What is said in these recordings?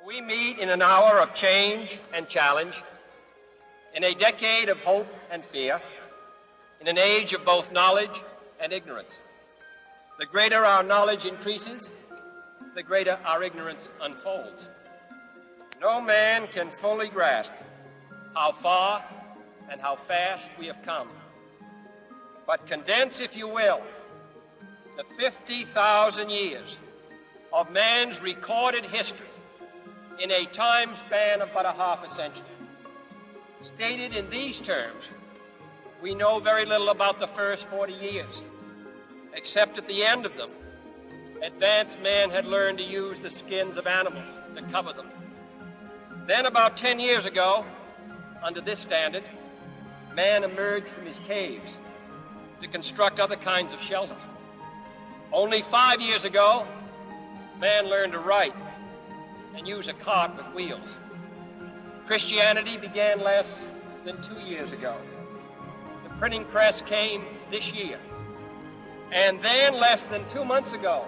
We meet in an hour of change and challenge, in a decade of hope and fear, in an age of both knowledge and ignorance. The greater our knowledge increases, the greater our ignorance unfolds. No man can fully grasp how far and how fast we have come. But condense, if you will, the 50,000 years of man's recorded history in a time span of but a half a century. Stated in these terms, we know very little about the first 40 years, except at the end of them, advanced man had learned to use the skins of animals to cover them. Then about 10 years ago, under this standard, man emerged from his caves to construct other kinds of shelter. Only 5 years ago, man learned to write and use a cart with wheels. Christianity began less than 2 years ago. The printing press came this year. And then less than 2 months ago,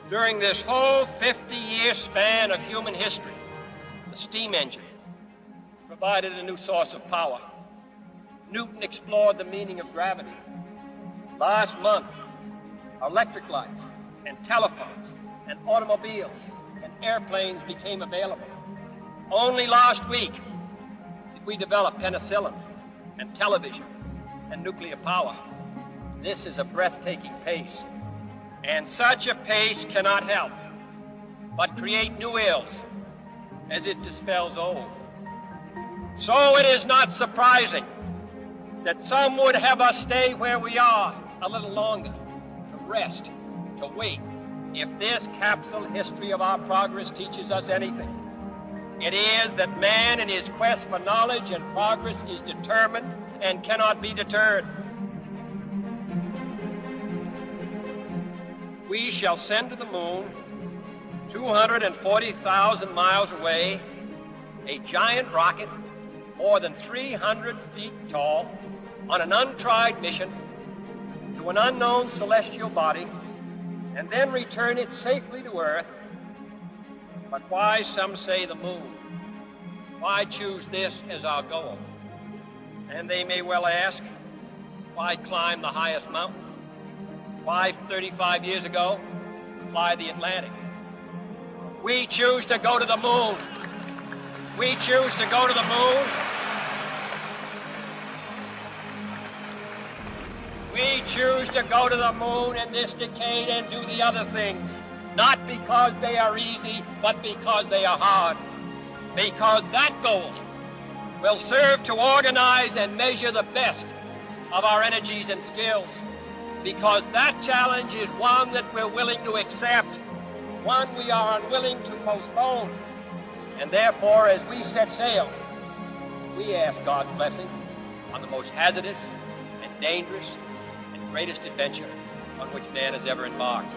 during this whole 50-year span of human history, the steam engine provided a new source of power. Newton explored the meaning of gravity. Last month, electric lights and telephones and automobiles and airplanes became available. Only last week did we develop penicillin and television and nuclear power. This is a breathtaking pace, and such a pace cannot help but create new ills as it dispels old. So it is not surprising that some would have us stay where we are a little longer, to rest, to wait. If this capsule history of our progress teaches us anything, it is that man in his quest for knowledge and progress is determined and cannot be deterred. We shall send to the moon, 240,000 miles away, a giant rocket more than 300 feet tall on an untried mission to an unknown celestial body, and then return it safely to Earth. But why, some say, the moon? Why choose this as our goal? And they may well ask, why climb the highest mountain? Why, 35 years ago, fly the Atlantic? We choose to go to the moon. We choose to go to the moon. We choose to go to the moon in this decade and do the other things, not because they are easy, but because they are hard. Because that goal will serve to organize and measure the best of our energies and skills. Because that challenge is one that we're willing to accept, one we are unwilling to postpone. And therefore, as we set sail, we ask God's blessing on the most hazardous and dangerous and greatest adventure on which man has ever embarked.